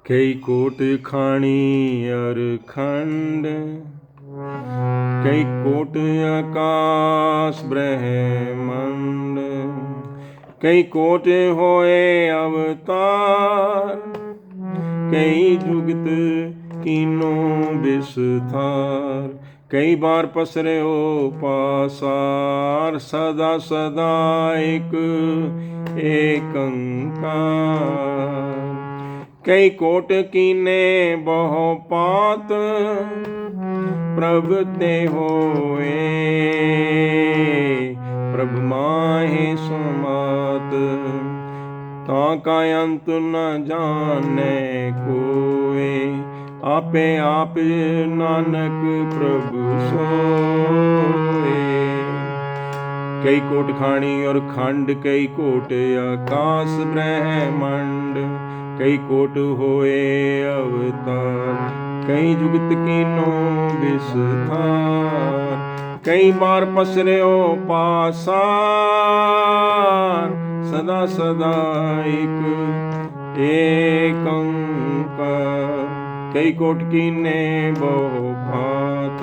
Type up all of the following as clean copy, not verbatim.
कई कोट खानी और खंड, कई कोट आकाश ब्रह्मांड, कई कोट होए अवतार, कई जुगत कीनो विस्तार, कई बार पसरे हो पासार, सदा सदा एक अंकार। कई कोट कीने बहु पात, प्रभ ते होए प्रभ माहे समात, ताका अंत न जाने कोय, आपे आप नानक प्रभु सोए। कई कोट खानी और खंड, कई कोट आकाश ब्रह्मांड, कई कोट होए अवतार, कई जुगत कीनो विस्तार, कई बार पसरे हो पासार, सदा सदा एक अंकार। कई कोट कीने बहु भांत,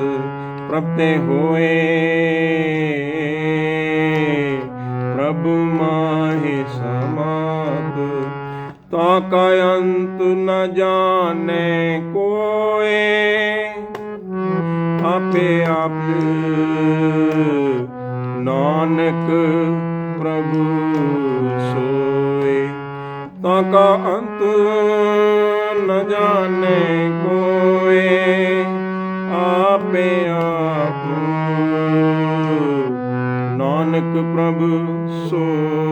प्रभ ते होए प्रभ माहे समात, ताका अंत न जाने कोय, आपे आप नानक प्रभु सोए। ताका अंत न जाने कोय, आपे आप नानक प्रभु सोए।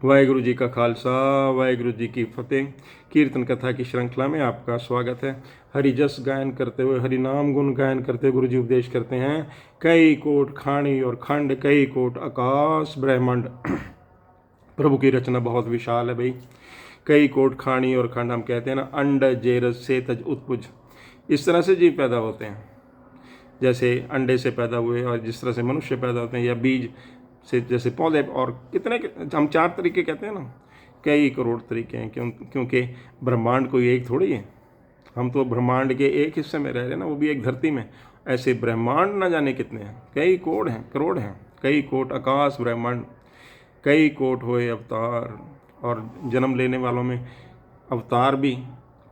वाहिगुरु जी का खालसा, वाहिगुरु जी की फतेह। कीर्तन कथा की श्रृंखला में आपका स्वागत है। हरि जस गायन करते हुए, हरि नाम गुण गायन करते हुए गुरु जी उपदेश करते हैं। कई कोट खानी और खंड, कई कोट आकाश ब्रह्मांड। प्रभु की रचना बहुत विशाल है भाई। कई कोट खानी और खंड, हम कहते हैं ना, अंड जेरस सेतज उत्पुज, इस तरह से जीव पैदा होते हैं। जैसे अंडे से पैदा हुए और जिस तरह से मनुष्य पैदा होते हैं, या बीज से जैसे पौधे, और कितने हम 4 तरीके कहते हैं ना, कई करोड़ तरीके हैं। क्योंकि ब्रह्मांड कोई एक थोड़ी है। हम तो ब्रह्मांड के एक हिस्से में रह रहे हैं ना, वो भी एक धरती में। ऐसे ब्रह्मांड न जाने कितने हैं, कई कोट हैं, करोड़ हैं। कई कोट आकाश ब्रह्मांड, कई कोट हुए अवतार, और जन्म लेने वालों में अवतार भी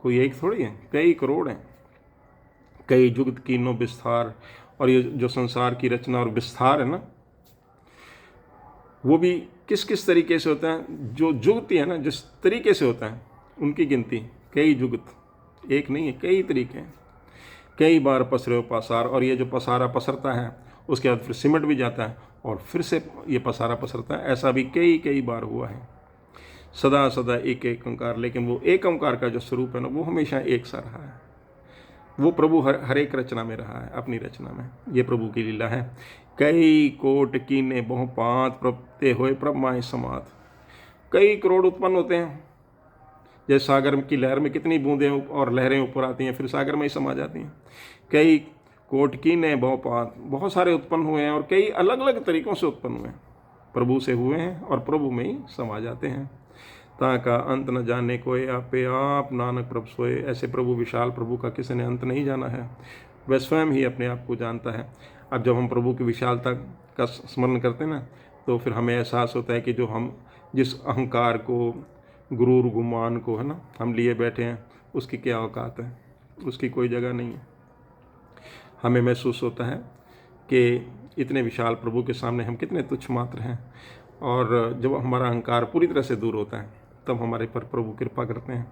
कोई एक थोड़ी है, कई करोड़ हैं। कई जुगत कीनो विस्तार, और ये जो संसार की रचना और विस्तार है ना, वो भी किस किस तरीके से होता है। जो जुगती है ना, जिस तरीके से होता है, उनकी गिनती कई जुगत, एक नहीं है, कई तरीके हैं। कई बार पसरे पासार, और ये जो पसारा पसरता है उसके बाद फिर सिमट भी जाता है और फिर से ये पसारा पसरता है। ऐसा भी कई कई बार हुआ है। सदा सदा एक ओंकार, लेकिन वो एक ओंकार का जो स्वरूप है ना, वो हमेशा एक सा रहा है। वो प्रभु हर एक रचना में रहा है, अपनी रचना में। ये प्रभु की लीला है। कई कोट कीने बहु पात, प्रभ ते होए प्रभ माहे समात। कई करोड़ उत्पन्न होते हैं। जैसे सागर की लहर में कितनी बूंदें और लहरें ऊपर आती हैं, फिर सागर में ही समा जाती हैं। कई कोट कीने बहु पात, बहुत सारे उत्पन्न हुए हैं, और कई अलग अलग तरीक़ों से उत्पन्न हुए हैं। प्रभु से हुए हैं और प्रभु में ही समा जाते हैं। ताका अंत न जाने कोय, आपे आप नानक प्रभु सोए। ऐसे प्रभु, विशाल प्रभु का किसी ने अंत नहीं जाना है। वह स्वयं ही अपने आप को जानता है। अब जब हम प्रभु की विशालता का स्मरण करते हैं ना, तो फिर हमें एहसास होता है कि जो हम जिस अहंकार को, गुरूर गुमान को, है ना, हम लिए बैठे हैं, उसकी क्या औकात है, उसकी कोई जगह नहीं है। हमें महसूस होता है कि इतने विशाल प्रभु के सामने हम कितने तुच्छ मात्र हैं। और जब हमारा अहंकार पूरी तरह से दूर होता है, तब हमारे पर प्रभु कृपा करते हैं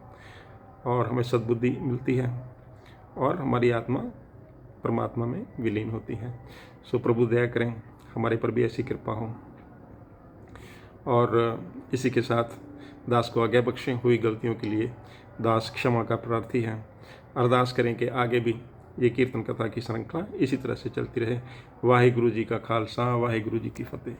और हमें सद्बुद्धि मिलती है, और हमारी आत्मा परमात्मा में विलीन होती है। सो प्रभु दया करें, हमारे पर भी ऐसी कृपा हो। और इसी के साथ दास को आज्ञा बख्शें। हुई गलतियों के लिए दास क्षमा का प्रार्थी है। अरदास करें कि आगे भी ये कीर्तन कथा की श्रृंखला इसी तरह से चलती रहे। वाहिगुरु जी का खालसा, वाहिगुरु जी की फतेह।